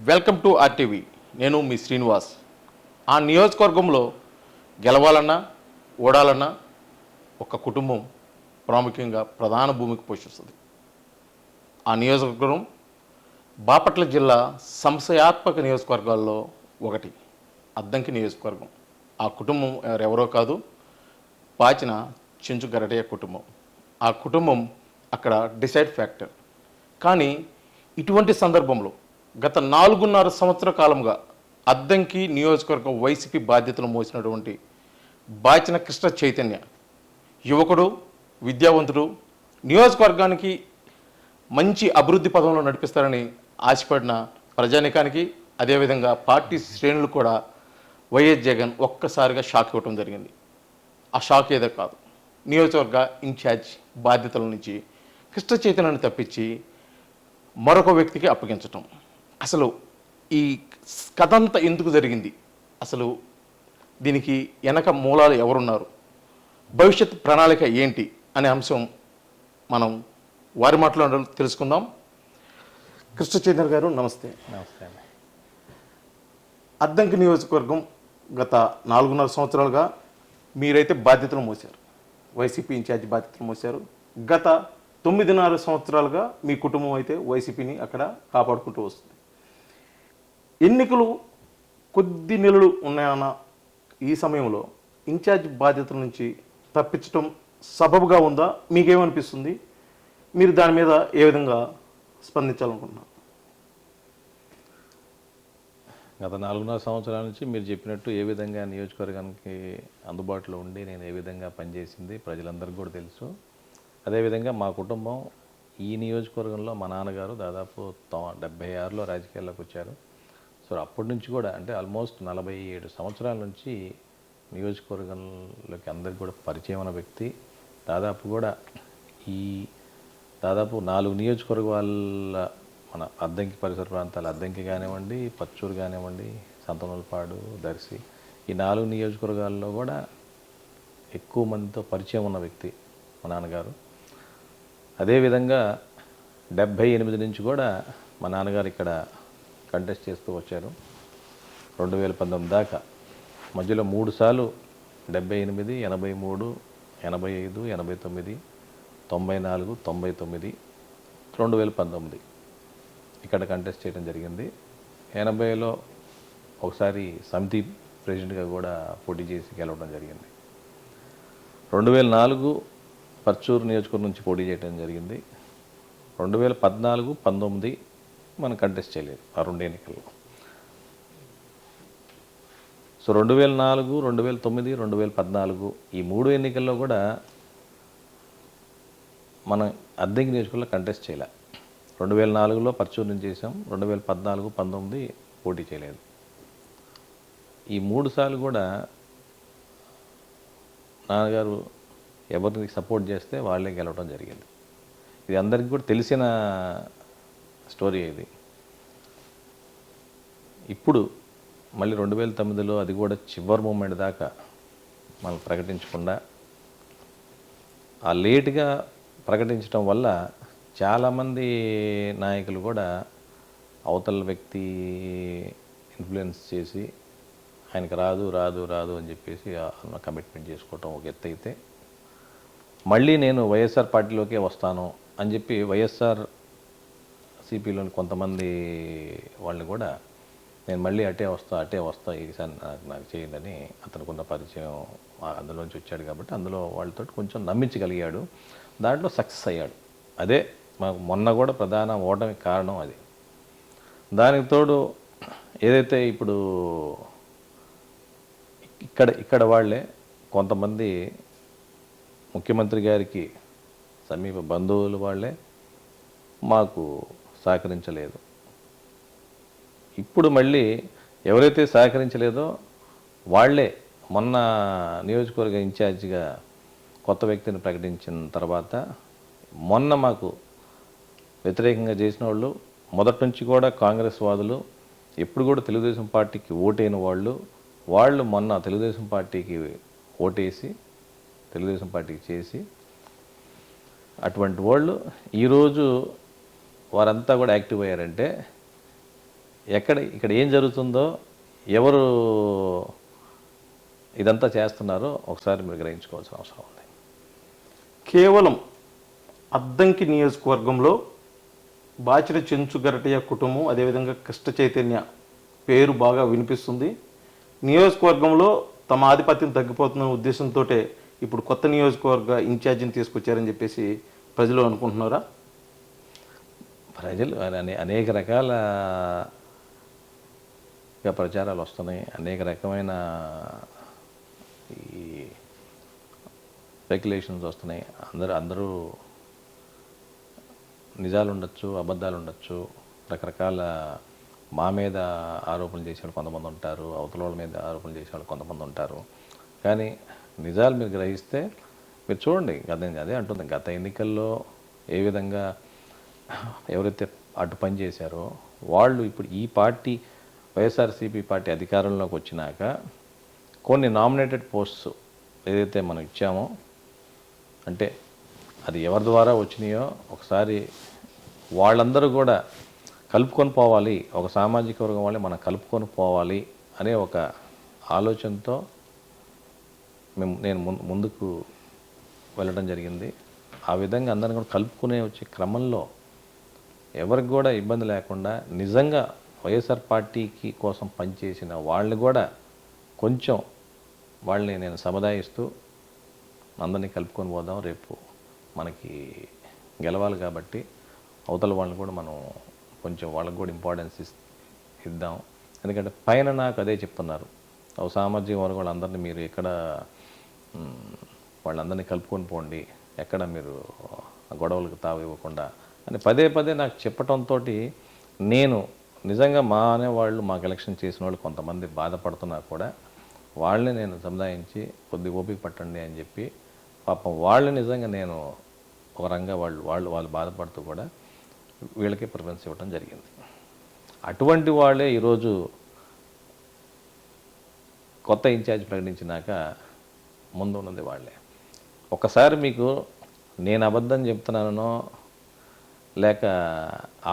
Welcome to RTV. నేను మీ శ్రీనివాస్. ఆ నియోజకవర్గంలో గెలవాలన్నా ఓడాలన్నా ఒక కుటుంబం ప్రాముఖ్యంగా ప్రధాన భూమికి పోషిస్తుంది. ఆ నియోజకవర్గం బాపట్ల జిల్లా సంశయాత్మక నియోజకవర్గాల్లో ఒకటి అద్దంకి నియోజకవర్గం. ఆ కుటుంబం ఎవరో కాదు, పాచిన చెంచు గరటయ్య కుటుంబం. ఆ కుటుంబం అక్కడ డిసైడ్ ఫ్యాక్టర్. కానీ ఇటువంటి సందర్భంలో గత 4.5 సంవత్సర కాలంగా అద్దంకి నియోజకవర్గం వైసీపీ బాధ్యతలు మోసినటువంటి బాచిన కృష్ణ చైతన్య యువకుడు, విద్యావంతుడు, నియోజకవర్గానికి మంచి అభివృద్ధి పదంలో నడిపిస్తారని ఆశపడిన ప్రజానికానికి, అదేవిధంగా పార్టీ శ్రేణులు కూడా వైఎస్ జగన్ ఒక్కసారిగా షాక్ ఇవ్వటం జరిగింది. ఆ షాక్ ఏదో కాదు, నియోజకవర్గ ఇన్ఛార్జ్ బాధ్యతల నుంచి కృష్ణ చైతన్యాన్ని తప్పించి మరొక వ్యక్తికి అప్పగించటం. అసలు ఈ కథ అంతా ఎందుకు జరిగింది, అసలు దీనికి వెనక మూలాలు ఎవరున్నారు, భవిష్యత్ ప్రణాళిక ఏంటి అనే అంశం మనం వారి మాటలో తెలుసుకుందాం. కృష్ణ చైతన్య గారు నమస్తే. నమస్తే అండి. అద్దంకి నియోజకవర్గం గత 4.5 సంవత్సరాలుగా మీరైతే బాధ్యతలు మోసారు, వైసీపీ ఇన్ఛార్జ్ బాధ్యతలు మోసారు. గత 9.5 సంవత్సరాలుగా మీ కుటుంబం అయితే వైసీపీని అక్కడ కాపాడుకుంటూ వస్తుంది. ఎన్నికలు కొద్ది నెలలు ఉన్నాయన్న ఈ సమయంలో ఇన్ఛార్జ్ బాధ్యతల నుంచి తప్పించడం సబబుగా ఉందా? మీకేమనిపిస్తుంది? మీరు దాని మీద ఏ విధంగా స్పందించాలనుకుంటున్నారు? గత 4.5 సంవత్సరాల నుంచి మీరు చెప్పినట్టు ఏ విధంగా నియోజకవర్గానికి అందుబాటులో ఉండి నేను ఏ విధంగా పనిచేసింది ప్రజలందరికీ కూడా తెలుసు. అదేవిధంగా మా కుటుంబం ఈ నియోజకవర్గంలో మా నాన్నగారు దాదాపు 76లో రాజకీయాల్లోకి వచ్చారు. సో అప్పటి నుంచి కూడా అంటే ఆల్మోస్ట్ 47 సంవత్సరాల నుంచి నియోజకవర్గంలోకి అందరికి కూడా పరిచయం ఉన్న వ్యక్తి. దాదాపు కూడా దాదాపు 4 నియోజకవర్గాల మన అద్దంకి పరిసర ప్రాంతాలు, అద్దంకి కానివ్వండి, పచ్చూరు కానివ్వండి, సంతనూలపాడు, దర్శి, ఈ 4 నియోజకవర్గాల్లో కూడా ఎక్కువ మందితో పరిచయం ఉన్న వ్యక్తి మా నాన్నగారు. అదేవిధంగా 78 నుంచి కూడా మా నాన్నగారు ఇక్కడ కంటెస్ట్ చేస్తూ వచ్చారు 2019 దాకా. మధ్యలో 3 సార్లు 78, 83, 85, 89, 94, 99, 2019 ఇక్కడ కంటెస్ట్ చేయడం జరిగింది. 80లో ఒకసారి సమితి ప్రెసిడెంట్గా కూడా పోటీ చేసి గెలవడం జరిగింది. 2004 పర్చూరు నియోజకవర్గం నుంచి పోటీ చేయడం జరిగింది. 2014, 19 మనం కంటెస్ట్ చేయలేదు ఆ 2 ఎన్నికల్లో. సో 2004, 2009, 2014 ఈ 3 ఎన్నికల్లో కూడా మనం అద్దంకి నియోజకవర్గంలో కంటెస్ట్ చేయలే. 2004లో పర్చూరు నుంచి చేసాం, 2014, 19 పోటీ చేయలేదు. ఈ 3 సార్లు కూడా నాన్నగారు ఎవరికి సపోర్ట్ చేస్తే వాళ్ళే గెలవడం జరిగింది. ఇది అందరికీ కూడా తెలిసిన స్టోరీ. ఇది ఇప్పుడు మళ్ళీ 2009లో అది కూడా చివరి మూమెంట్ దాకా మనం ప్రకటించకుండా ఆ లేటుగా ప్రకటించడం వల్ల చాలామంది నాయకులు కూడా అవతల వ్యక్తి ఇన్ఫ్లుయెన్స్ చేసి ఆయనకు రాదు రాదు రాదు అని చెప్పేసి కమిట్మెంట్ చేసుకోవటం ఒక ఎత్తు అయితే, మళ్ళీ నేను వైఎస్ఆర్ పార్టీలోకే వస్తాను అని చెప్పి వైఎస్ఆర్ సిపిలోని కొంతమంది వాళ్ళని కూడా నేను మళ్ళీ అటే వస్తా ఈసారి నాకు చేయండి అని అతనుకున్న పరిచయం అందులోంచి వచ్చాడు కాబట్టి అందులో వాళ్ళతో కొంచెం నమ్మించగలిగాడు. దాంట్లో సక్సెస్ అయ్యాడు. అదే మాకు మొన్న కూడా ప్రధాన ఓటమి కారణం అది. దానికి తోడు ఏదైతే ఇప్పుడు ఇక్కడ వాళ్ళే కొంతమంది ముఖ్యమంత్రి గారికి సమీప బంధువులు వాళ్ళే మాకు సహకరించలేదు. ఇప్పుడు మళ్ళీ ఎవరైతే సహకరించలేదో వాళ్ళే మొన్న నియోజకవర్గ ఇన్ఛార్జిగా కొత్త వ్యక్తిని ప్రకటించిన తర్వాత మొన్న మాకు వ్యతిరేకంగా చేసిన వాళ్ళు, మొదటి నుంచి కూడా కాంగ్రెస్ వాదులు, ఎప్పుడు కూడా తెలుగుదేశం పార్టీకి ఓటైన వాళ్ళు మొన్న తెలుగుదేశం పార్టీకి ఓటేసి తెలుగుదేశం పార్టీకి చేసి అటువంటి వాళ్ళు ఈరోజు వారంతా కూడా యాక్టివ్ అయ్యారంటే ఇక్కడ ఏం జరుగుతుందో, ఎవరు ఇదంతా చేస్తున్నారో ఒకసారి మీరు గ్రహించుకోవాల్సిన అవసరం ఉంది. కేవలం అద్దంకి నియోజకవర్గంలో బాచిన చెంచు గరటయ్య కుటుంబం, అదేవిధంగా కృష్ణ చైతన్య పేరు బాగా వినిపిస్తుంది. నియోజకవర్గంలో తమ ఆధిపత్యం తగ్గిపోతున్న ఉద్దేశంతో ఇప్పుడు కొత్త నియోజకవర్గ ఇన్ఛార్జిని తీసుకొచ్చారని చెప్పేసి ప్రజలు అనుకుంటున్నారా? ప్రజలు అనేక రకాల ప్రచారాలు వస్తున్నాయి, అనేక రకమైన ఈ స్పెక్యులేషన్స్ వస్తున్నాయి. అందరూ నిజాలు ఉండొచ్చు, అబద్ధాలు ఉండొచ్చు, రకరకాల మా మీద ఆరోపణలు చేసేవాళ్ళు కొంతమంది ఉంటారు, అవతల వాళ్ళ మీద ఆరోపణలు చేసేవాళ్ళు కొంతమంది ఉంటారు. కానీ నిజాలు మీరు గ్రహిస్తే మీరు చూడండి, అదే అంటుంది, గత ఎన్నికల్లో ఏ విధంగా ఎవరైతే అటు పని చేశారో వాళ్ళు ఇప్పుడు ఈ పార్టీ వైఎస్ఆర్సీపీ పార్టీ అధికారంలోకి వచ్చినాక కొన్ని నామినేటెడ్ పోస్ట్స్ ఏదైతే మనం ఇచ్చామో, అంటే అది ఎవరి ద్వారా వచ్చినాయో ఒకసారి వాళ్ళందరూ కూడా కలుపుకొని పోవాలి, ఒక సామాజిక వర్గం వాళ్ళని మనం కలుపుకొని పోవాలి అనే ఒక ఆలోచనతో నేను ముందుకు వెళ్ళడం జరిగింది. ఆ విధంగా అందరిని కూడా కలుపుకునే వచ్చే క్రమంలో ఎవరికి కూడా ఇబ్బంది లేకుండా నిజంగా వైఎస్ఆర్ పార్టీకి కోసం పనిచేసిన వాళ్ళని కూడా కొంచెం వాళ్ళని నేను సముదాయిస్తూ అందరినీ కలుపుకొని పోదాం, రేపు మనకి గెలవాలి కాబట్టి అవతల వాళ్ళని కూడా మనం కొంచెం వాళ్ళకి కూడా ఇంపార్టెన్స్ ఇద్దాం. ఎందుకంటే పైన నాకు అదే చెప్తున్నారు, ఒక సామాజిక వర్గం వాళ్ళందరినీ మీరు ఎక్కడ వాళ్ళందరినీ కలుపుకొని పోండి, ఎక్కడ మీరు గొడవలకు తావు ఇవ్వకుండా అని పదే పదే నాకు చెప్పటంతో నేను నిజంగా మా అనేవాళ్ళు, మాకు ఎలక్షన్ చేసిన వాళ్ళు కొంతమంది బాధపడుతున్నా కూడా వాళ్ళని నేను సముదాయించి కొద్ది ఓపిక పట్టండి అని చెప్పి పాపం వాళ్ళని నిజంగా నేను ఒక రంగా వాళ్ళు బాధపడుతూ కూడా వీళ్ళకి ప్రిఫరెన్స్ ఇవ్వడం జరిగింది. అటువంటి వాళ్ళే ఈరోజు కొత్త ఇన్ఛార్జ్ ప్రకటించినాక ముందు ఉన్నది వాళ్ళే. ఒకసారి మీకు నేను అబద్ధం చెప్తున్నానో లేక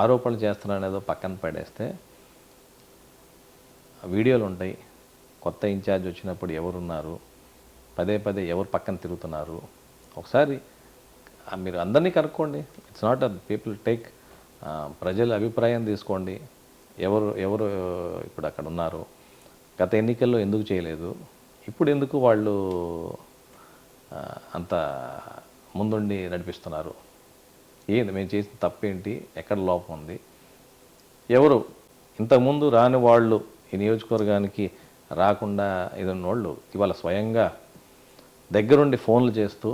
ఆరోపణలు చేస్తున్నానేదో పక్కన పడేస్తే వీడియోలు ఉంటాయి. కొత్త ఇన్ఛార్జ్ వచ్చినప్పుడు ఎవరున్నారు, పదే పదే ఎవరు పక్కన తిరుగుతున్నారు, ఒకసారి మీరు అందరినీ కనుక్కోండి. It's not a people take, ప్రజల అభిప్రాయం తీసుకోండి. ఎవరు ఇప్పుడు అక్కడ ఉన్నారు, గత ఎన్నికల్లో ఎందుకు చేయలేదు, ఇప్పుడు ఎందుకు వాళ్ళు అంత ముందుండి నడిపిస్తున్నారు, ఏంది మేము చేసిన తప్పేంటి, ఎక్కడ లోపం ఉంది, ఎవరు ఇంతకుముందు రాని వాళ్ళు ఈ నియోజకవర్గానికి రాకుండా ఏదన్న వాళ్ళు ఇవాళ స్వయంగా దగ్గరుండి ఫోన్లు చేస్తూ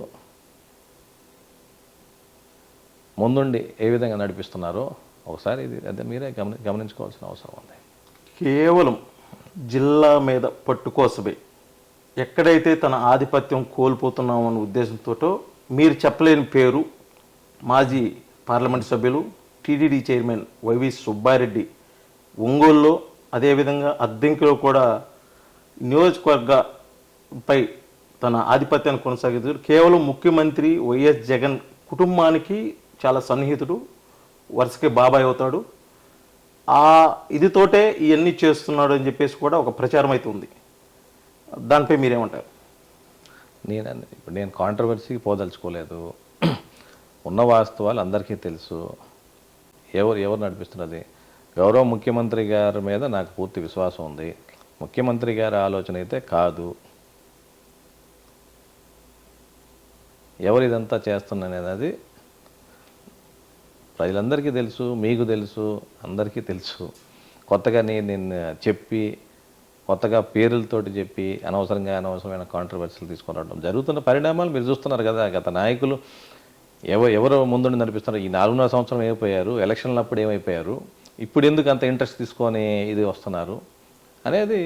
ముందుండి ఏ విధంగా నడిపిస్తున్నారో ఒకసారి ఇది అదే మీరే గమనించుకోవాల్సిన అవసరం ఉంది. కేవలం జిల్లా మీద పట్టు కోసమే ఎక్కడైతే తన ఆధిపత్యం కోల్పోతున్నామన్న ఉద్దేశంతో మీరు చెప్పలేని పేరు మాజీ పార్లమెంట్ సభ్యులు టీటీడీ చైర్మన్ వైవి సుబ్బారెడ్డి ఒంగోలులో, అదేవిధంగా అద్దెంకిలో కూడా నియోజకవర్గపై తన ఆధిపత్యాన్ని కొనసాగిస్తూ కేవలం ముఖ్యమంత్రి వైఎస్ జగన్ కుటుంబానికి చాలా సన్నిహితుడు, వరుసకి బాబాయ్ అవుతాడు. ఆ ఇదితోటే ఇవన్నీ చేస్తున్నాడు అని చెప్పేసి కూడా ఒక ప్రచారం అయితే ఉంది. దానిపై మీరేమంటారు? ఇప్పుడు నేను కాంట్రవర్సీకి పోదలుచుకోలేదు. ఉన్న వాస్తవాలు అందరికీ తెలుసు. ఎవరు నడిపిస్తున్నది, గౌరవ ముఖ్యమంత్రి గారి మీద నాకు పూర్తి విశ్వాసం ఉంది. ముఖ్యమంత్రి గారి ఆలోచన అయితే కాదు. ఎవరు ఇదంతా చేస్తున్నది ప్రజలందరికీ తెలుసు, మీకు తెలుసు, అందరికీ తెలుసు. కొత్తగా నేను చెప్పి కొత్తగా పేర్లతోటి చెప్పి అనవసరమైన కాంట్రవర్సీలు తీసుకొని రావడం జరుగుతున్న పరిణామాలు మీరు చూస్తున్నారు కదా. గత నాయకులు ఎవరు ముందుండి నడిపిస్తున్నారు, ఈ 4.5 సంవత్సరం ఏమైపోయారు, ఎలక్షన్లు అప్పుడు ఏమైపోయారు, ఇప్పుడు ఎందుకు అంత ఇంట్రెస్ట్ తీసుకొని ఇది వస్తున్నారు అనేది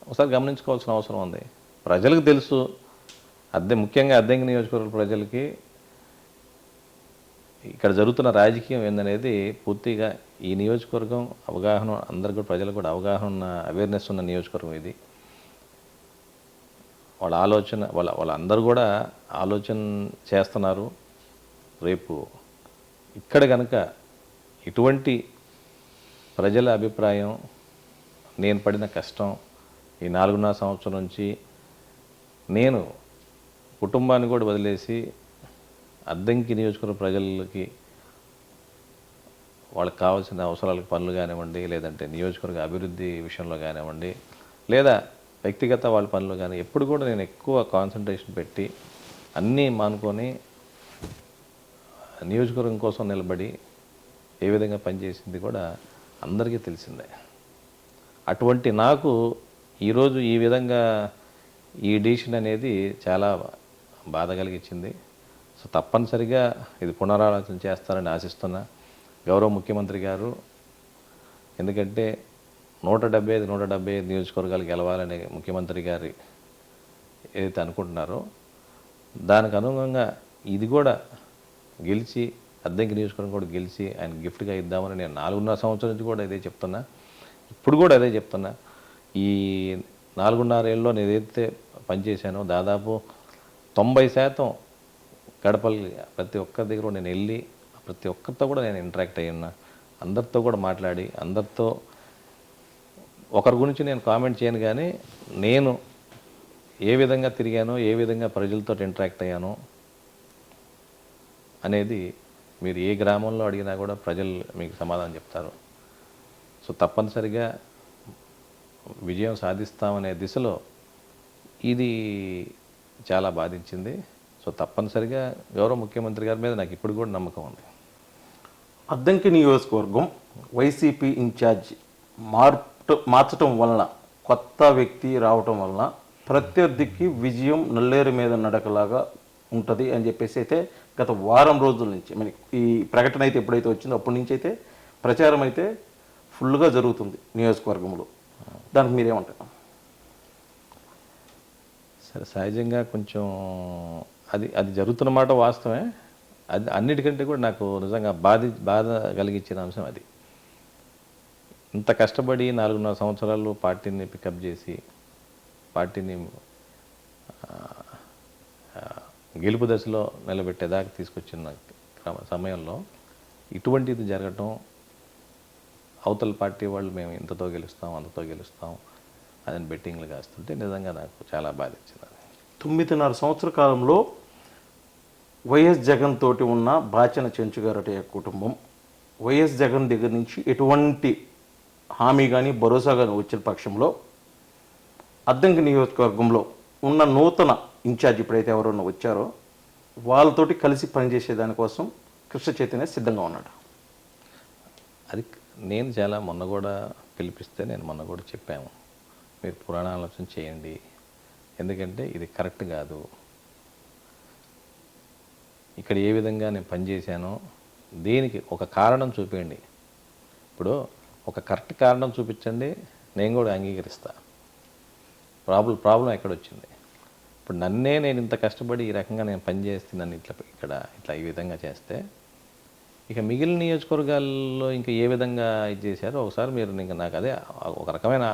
ఒకసారి గమనించుకోవాల్సిన అవసరం ఉంది. ప్రజలకు తెలుసు, ముఖ్యంగా అద్దెంకి నియోజకవర్గ ప్రజలకి ఇక్కడ జరుగుతున్న రాజకీయం ఏందనేది పూర్తిగా ఈ నియోజకవర్గం అవగాహన, అందరికీ ప్రజలకు కూడా అవగాహన ఉన్న, అవేర్నెస్ ఉన్న నియోజకవర్గం ఇది. వాళ్ళ ఆలోచన వాళ్ళందరూ కూడా ఆలోచన చేస్తున్నారు. రేపు ఇక్కడ కనుక ఇటువంటి ప్రజల అభిప్రాయం, నేను పడిన కష్టం, ఈ 4.5 సంవత్సరం నుంచి నేను కుటుంబాన్ని కూడా వదిలేసి అద్దంకి నియోజకవర్గ ప్రజలకి వాళ్ళకి కావాల్సిన అవసరాలకు పనులు కానివ్వండి, లేదంటే నియోజకవర్గ అభివృద్ధి విషయంలో కానివ్వండి, లేదా వ్యక్తిగత వాళ్ళ పనులు కానీ ఎప్పుడు కూడా నేను ఎక్కువ కాన్సన్ట్రేషన్ పెట్టి అన్నీ మానుకొని నియోజకవర్గం కోసం నిలబడి ఏ విధంగా పనిచేసింది కూడా అందరికీ తెలిసిందే. అటువంటి నాకు ఈరోజు ఈ విధంగా ఈ డిసిషన్ అనేది చాలా బాధ కలిగించింది. సో తప్పనిసరిగా ఇది పునరాలోచన చేస్తారని ఆశిస్తున్నా. గౌరవ ముఖ్యమంత్రి గారు, ఎందుకంటే 175 నియోజకవర్గాలు గెలవాలని ముఖ్యమంత్రి గారి ఏదైతే అనుకుంటున్నారో దానికి అనుగుణంగా ఇది కూడా గెలిచి అద్దంకి నియోజకవర్గం కూడా గెలిచి ఆయన గిఫ్ట్గా ఇద్దామని నేను 4.5 సంవత్సరం నుంచి కూడా ఇదే చెప్తున్నా. ఇప్పుడు కూడా అదే చెప్తున్నా. ఈ 4.5 ఏళ్ళలో నేను ఏదైతే పనిచేశానో దాదాపు 90% గడపలు ప్రతి ఒక్కరి దగ్గర నేను వెళ్ళి ప్రతి ఒక్కరితో కూడా నేను ఇంటరాక్ట్ అయ్యి ఉన్నా. అందరితో కూడా మాట్లాడి అందరితో ఒకరి గురించి నేను కామెంట్ చేయను, కానీ నేను ఏ విధంగా తిరిగానో, ఏ విధంగా ప్రజలతో ఇంటరాక్ట్ అయ్యానో అనేది మీరు ఏ గ్రామంలో అడిగినా కూడా ప్రజలు మీకు సమాధానం చెప్తారు. సో తప్పనిసరిగా విజయం సాధిస్తామనే దిశలో ఇది చాలా బాధించింది. సో తప్పనిసరిగా గౌరవ ముఖ్యమంత్రి గారి మీద నాకు ఇప్పుడు కూడా నమ్మకం ఉంది. అద్దంకి నియోజకవర్గం వైసీపీ ఇన్ఛార్జ్ మార్చటం వలన, కొత్త వ్యక్తి రావటం వలన ప్రత్యర్థికి విజయం నల్లేరు మీద నడకలాగా ఉంటుంది అని చెప్పేసి అయితే గత వారం రోజుల నుంచి మనకి ఈ ప్రకటన అయితే ఎప్పుడైతే వచ్చిందో అప్పటి నుంచి అయితే ప్రచారం అయితే ఫుల్గా జరుగుతుంది నియోజకవర్గంలో. దానికి మీరేమంటారు? సరే, సహజంగా కొంచెం అది జరుగుతున్న మాట వాస్తవమే. అది అన్నిటికంటే కూడా నాకు నిజంగా బాధ కలిగించిన అంశం అది. ఇంత కష్టపడి 4.5 సంవత్సరాలు పార్టీని పికప్ చేసి పార్టీని గెలుపు దశలో నిలబెట్టేదాకా తీసుకొచ్చిన సమయంలో ఇటువంటిది జరగటం, అవతల పార్టీ వాళ్ళు మేము ఇంతతో గెలుస్తాం అంతతో గెలుస్తాం అదని బెట్టింగ్లు కాస్తుంటే నిజంగా నాకు చాలా బాధించింది. 9.5 సంవత్సర కాలంలో వైఎస్ జగన్ తోటి ఉన్న బాచన చెంచుగారట కుటుంబం వైఎస్ జగన్ దగ్గర నుంచి ఎటువంటి హామీ కానీ భరోసా కానీ వచ్చిన పక్షంలో అద్దంకి నియోజకవర్గంలో ఉన్న నూతన ఇన్ఛార్జ్ ఇప్పుడైతే ఎవరన్నా వచ్చారో వాళ్ళతోటి కలిసి పనిచేసే దానికోసం కృష్ణ చైతన్య సిద్ధంగా ఉన్నాడు. అది నేను చాలా మొన్న కూడా పిలిపిస్తే నేను మొన్న కూడా చెప్పాము, మీరు పురాణాలోచన చేయండి, ఎందుకంటే ఇది కరెక్ట్ కాదు. ఇక్కడ ఏ విధంగా నేను పనిచేశానో దీనికి ఒక కారణం చూపించండి. ఇప్పుడు ఒక కరెక్ట్ కారణం చూపించండి, నేను కూడా అంగీకరిస్తా. ప్రాబ్లం ఎక్కడొచ్చింది? ఇప్పుడు నేను ఇంత కష్టపడి ఈ రకంగా నేను పనిచేస్తే నన్ను ఇట్లా ఈ విధంగా చేస్తే ఇక మిగిలిన నియోజకవర్గాల్లో ఇంకా ఏ విధంగా ఇది చేశారో ఒకసారి మీరు ఇంకా నాకు అదే ఒక రకమైన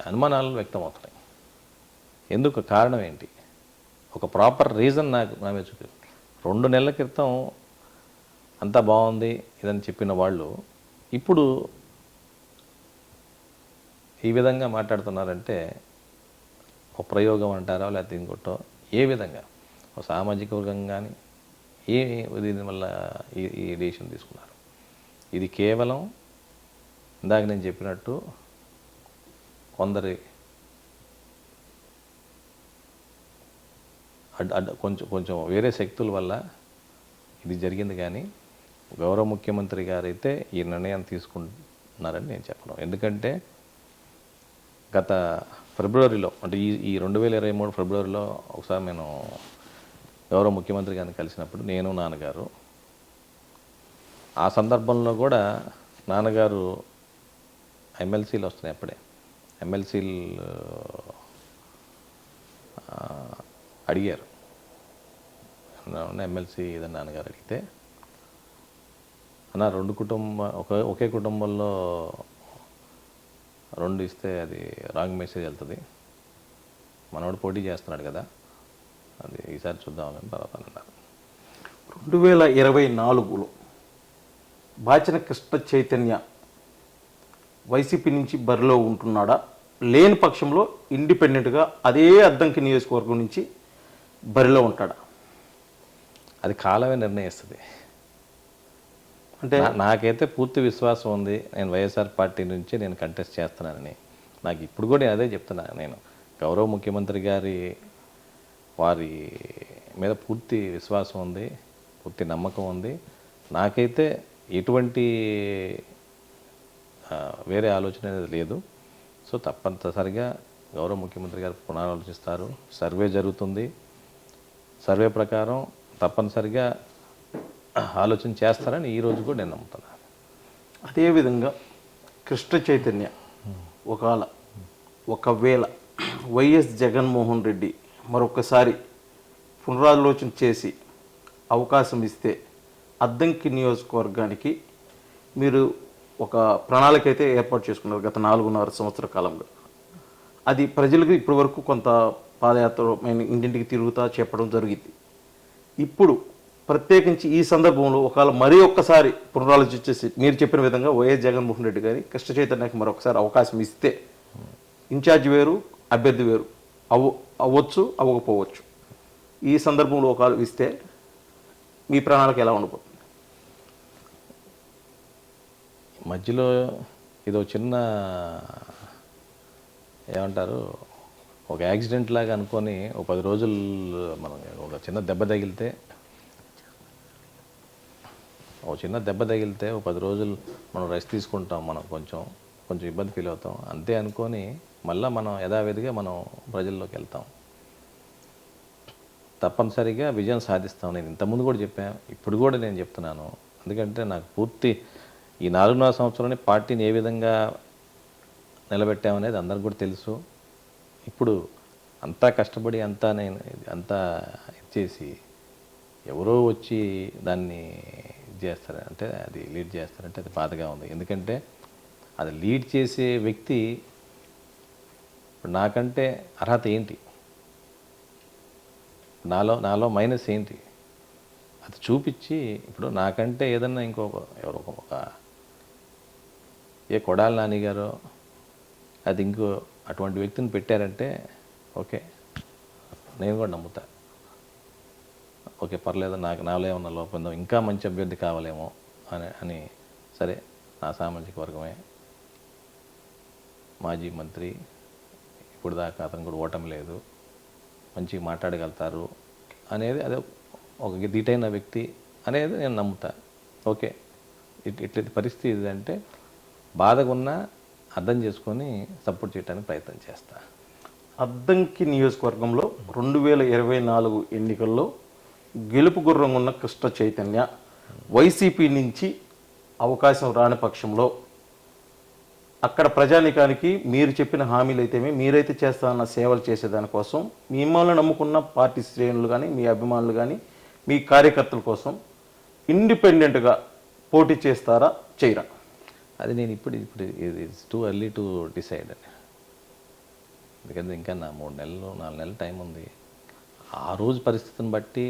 అనుమానాలు వ్యక్తమవుతున్నాయి. ఎందుకు, కారణం ఏంటి, ఒక ప్రాపర్ రీజన్ నా మీద చూపి. 2 నెలల క్రితం అంతా బాగుంది ఇదని చెప్పిన వాళ్ళు ఇప్పుడు ఈ విధంగా మాట్లాడుతున్నారంటే ఒక ప్రయోగం అంటారో లేకపోతే ఇంకోటో, ఏ విధంగా ఒక సామాజిక వర్గం కానీ దీని వల్ల ఈ డెసిషన్ తీసుకున్నారు. ఇది కేవలం ఇందాక నేను చెప్పినట్టు కొందరి కొంచెం వేరే శక్తుల వల్ల ఇది జరిగింది. కానీ గౌరవ ముఖ్యమంత్రి గారైతే ఈ నిర్ణయం తీసుకుంటున్నారని నేను చెప్పను. ఎందుకంటే గత ఫిబ్రవరిలో, అంటే ఈ 2023 ఫిబ్రవరిలో ఒకసారి నేను గౌరవ ముఖ్యమంత్రి గారిని కలిసినప్పుడు నేను నాన్నగారు, ఆ సందర్భంలో కూడా నాన్నగారు ఎమ్మెల్సీలు వస్తున్నాయి, అప్పుడే ఎమ్మెల్సీలు అడిగారు. ఎమ్మెల్సీ ఏదన్నా నాన్నగారు అడిగితే, అన్న ఒకే కుటుంబంలో 2 ఇస్తే అది రాంగ్ మెసేజ్ వెళ్తుంది, మనోడు పోటీ చేస్తున్నాడు కదా, అది ఈసారి చూద్దామని తర్వాత అన్నారు. 2024లో బాచిన కృష్ణ చైతన్య వైసీపీ నుంచి బరిలో ఉంటున్నాడా, లేని పక్షంలో ఇండిపెండెంట్గా అదే అద్దంకి నియోజకవర్గం నుంచి బరిలో ఉంటాడా? అది కాలమే నిర్ణయిస్తుంది. అంటే నాకైతే పూర్తి విశ్వాసం ఉంది, నేను వైఎస్ఆర్ పార్టీ నుంచి నేను కంటెస్ట్ చేస్తున్నానని. నాకు ఇప్పుడు కూడా అదే చెప్తున్నా. నేను గౌరవ ముఖ్యమంత్రి గారి వారి మీద పూర్తి విశ్వాసం ఉంది, పూర్తి నమ్మకం ఉంది. నాకైతే ఎటువంటి వేరే ఆలోచన అనేది లేదు. సో తప్పనిసరిగా గౌరవ ముఖ్యమంత్రి గారు పునరాలోచిస్తారు. సర్వే జరుగుతుంది. సర్వే ప్రకారం తప్పనిసరిగా ఆలోచన చేస్తారని ఈరోజు కూడా నేను నమ్ముతున్నాను. అదేవిధంగా కృష్ణ చైతన్య ఒకవేళ వైఎస్ జగన్మోహన్ రెడ్డి మరొకసారి పునరాలోచన చేసి అవకాశం ఇస్తే అద్దంకి నియోజకవర్గానికి మీరు ఒక ప్రణాళిక అయితే ఏర్పాటు చేసుకున్నారు గత 4.5 సంవత్సర కాలంలో. అది ప్రజలకు ఇప్పటి వరకు కొంత పాదయాత్ర ఇంటింటికి తిరుగుతా చెప్పడం జరిగింది. ఇప్పుడు ప్రత్యేకించి ఈ సందర్భంలో ఒకవేళ మరీ ఒక్కసారి పునరాలోచించేసి మీరు చెప్పిన విధంగా వైఎస్ జగన్మోహన్ రెడ్డి గారి కృష్ణ చైతన్యకి మరొకసారి అవకాశం ఇస్తే ఇన్ఛార్జ్ వేరు, అభ్యర్థి వేరు అవ్వచ్చు, అవ్వకపోవచ్చు. ఈ సందర్భంలో ఒకవేళ ఇస్తే మీ ప్రణాళిక ఎలా ఉండబోతుంది? మధ్యలో ఇదో చిన్న ఏమంటారు, ఒక యాక్సిడెంట్ లాగా అనుకొని ఒక 10 రోజులు మనం ఒక చిన్న దెబ్బ తగిలితే ఒక 10 రోజులు మనం రెస్ట్ తీసుకుంటాం, మనం కొంచెం ఇబ్బంది ఫీల్ అవుతాం, అంతే అనుకొని మళ్ళీ మనం యథావిధిగా మనం ప్రజల్లోకి వెళ్తాం. తప్పనిసరిగా విజయం సాధిస్తాం. నేను ఇంతకుముందు కూడా చెప్పాను, ఇప్పుడు కూడా నేను చెప్తున్నాను. ఎందుకంటే నాకు పూర్తి ఈ 4.5 సంవత్సరాలని పార్టీని ఏ విధంగా నిలబెట్టామనేది అందరికి కూడా తెలుసు. ఇప్పుడు అంతా కష్టపడి అంతా ఇచ్చేసి ఎవరో వచ్చి దాన్ని చేస్తారంటే, అది లీడ్ చేస్తారంటే అది బాధగా ఉంది. ఎందుకంటే అది లీడ్ చేసే వ్యక్తి ఇప్పుడు నాకంటే అర్హత ఏంటి, నాలో మైనస్ ఏంటి, అది చూపించి ఇప్పుడు నాకంటే ఏదన్నా ఎవరో ఒక కొడాలి నాని గారో అది ఇంకో అటువంటి వ్యక్తిని పెట్టారంటే ఓకే, నేను కూడా నమ్ముతా. ఓకే పర్లేదు, నాలో ఏమన్నా లోపం ఉందో, ఇంకా మంచి అభ్యర్థి కావాలేమో అని సరే, నా సామాజిక వర్గమే, మాజీ మంత్రి, ఇప్పుడు దాకా అతను కూడా ఓటమి లేదు, మంచిగా మాట్లాడగలుగుతారు అనేది అదే ఒక దీటైన వ్యక్తి అనేది నేను నమ్ముతా. ఓకే ఇట్లా పరిస్థితి ఇది అంటే బాధగా ఉన్నా అర్థం చేసుకొని సపోర్ట్ చేయడానికి ప్రయత్నం చేస్తా. అద్దంకి నియోజకవర్గంలో 2024 ఎన్నికల్లో గెలుపు గుర్రం ఉన్న కృష్ణ చైతన్య వైసీపీ నుంచి అవకాశం రాని పక్షంలో అక్కడ ప్రజానికానికి మీరు చెప్పిన హామీలు అయితేమే, మీరైతే చేస్తానన్న సేవలు చేసేదానికోసం మిమ్మల్ని నమ్ముకున్న పార్టీ శ్రేణులు కానీ, మీ అభిమానులు కానీ, మీ కార్యకర్తల కోసం ఇండిపెండెంట్గా పోటీ చేస్తారా, చేయరా? అది నేను ఇప్పుడు it's too early to decide అని. ఎందుకంటే ఇంకా నా 3 నెలలు 4 నెలలు టైం ఉంది. ఆ రోజు పరిస్థితిని బట్టి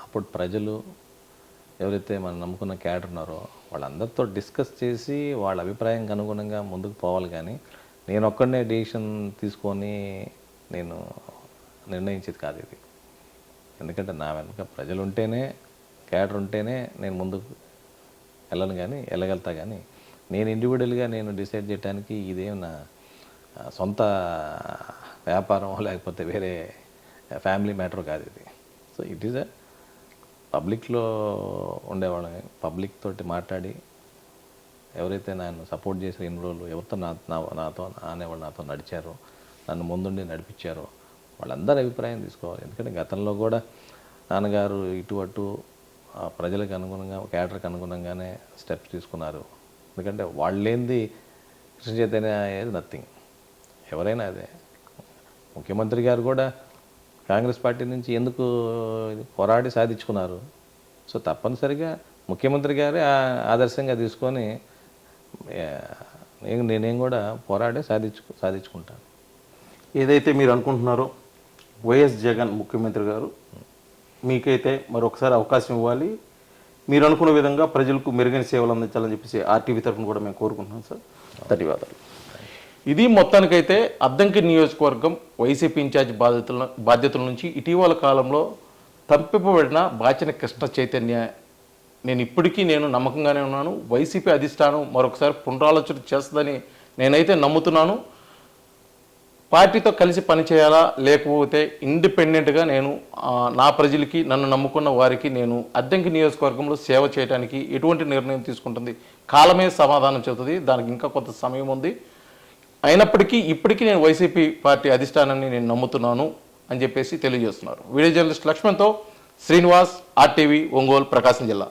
అప్పుడు ప్రజలు ఎవరైతే మనం నమ్ముకున్న క్యాడర్ ఉన్నారో వాళ్ళందరితో డిస్కస్ చేసి వాళ్ళ అభిప్రాయానికి అనుగుణంగా ముందుకు పోవాలి. కానీ నేను ఒక్కడనే డెసిషన్ తీసుకొని నేను నిర్ణయించేది కాదు ఇది. ఎందుకంటే నా వెనుక ప్రజలు ఉంటేనే, క్యాడర్ ఉంటేనే నేను ముందుకు వెళ్ళగలుగుతా. కానీ నేను ఇండివిజువల్గా నేను డిసైడ్ చేయడానికి ఇదేం నా సొంత వ్యాపారం లేకపోతే వేరే ఫ్యామిలీ మ్యాటర్ కాదు ఇది. సో ఇట్ ఈజ్ పబ్లిక్లో ఉండేవాళ్ళని, పబ్లిక్ తోటి మాట్లాడి ఎవరైతే నన్ను సపోర్ట్ చేసిన ఇన్ని రోజులు, ఎవరితో నాతో అనేవాళ్ళు నాతో నడిచారో, నన్ను ముందుండి నడిపించారో వాళ్ళందరి అభిప్రాయం తీసుకోవాలి. ఎందుకంటే గతంలో కూడా నాన్నగారు ఇటు అటు ప్రజలకు అనుగుణంగా, క్యాడర్కి అనుగుణంగానే స్టెప్స్ తీసుకున్నారు. ఎందుకంటే వాళ్ళేంది కృష్ణ చైతన్య అనేది నథింగ్, ఎవరైనా అదే. ముఖ్యమంత్రి గారు కూడా కాంగ్రెస్ పార్టీ నుంచి ఎందుకు పోరాడి సాధించుకున్నారు. సో తప్పనిసరిగా ముఖ్యమంత్రి గారే ఆదర్శంగా తీసుకొని నేనేం కూడా పోరాడి సాధించుకుంటాను. ఏదైతే మీరు అనుకుంటున్నారో వైఎస్ జగన్ ముఖ్యమంత్రి గారు మీకైతే మరొకసారి అవకాశం ఇవ్వాలి, మీరు అనుకున్న విధంగా ప్రజలకు మెరుగైన సేవలు అందించాలని చెప్పేసి ఆర్టీవీ తరఫున కూడా మేము కోరుకుంటున్నాం సార్. ధన్యవాదాలు. ఇది మొత్తానికైతే అద్దంకి నియోజకవర్గం వైసీపీ ఇన్ఛార్జ్ బాధ్యతల నుంచి ఇటీవల కాలంలో తప్పిపోబడిన బాచిన కృష్ణ చైతన్య నేను ఇప్పటికీ నమ్మకంగానే ఉన్నాను. వైసీపీ అధిష్టానం మరొకసారి పునరాలోచన చేస్తుందని నేనైతే నమ్ముతున్నాను. పార్టీతో కలిసి పనిచేయాలా లేకపోతే ఇండిపెండెంట్గా నా ప్రజలకి నన్ను నమ్ముకున్న వారికి అద్దంకి నియోజకవర్గంలో సేవ చేయడానికి ఎటువంటి నిర్ణయం తీసుకుంటుంది కాలమే సమాధానం చెబుతుంది. దానికి ఇంకా కొంత సమయం ఉంది. అయినప్పటికీ ఇప్పటికీ వైసీపీ పార్టీ అధిష్టానాన్ని నమ్ముతున్నాను అని చెప్పేసి తెలియజేస్తున్నారు. వీడియో జర్నలిస్ట్ లక్ష్మణ్తో శ్రీనివాస్, ఆర్టీవీ, ఒంగోలు, ప్రకాశం జిల్లా.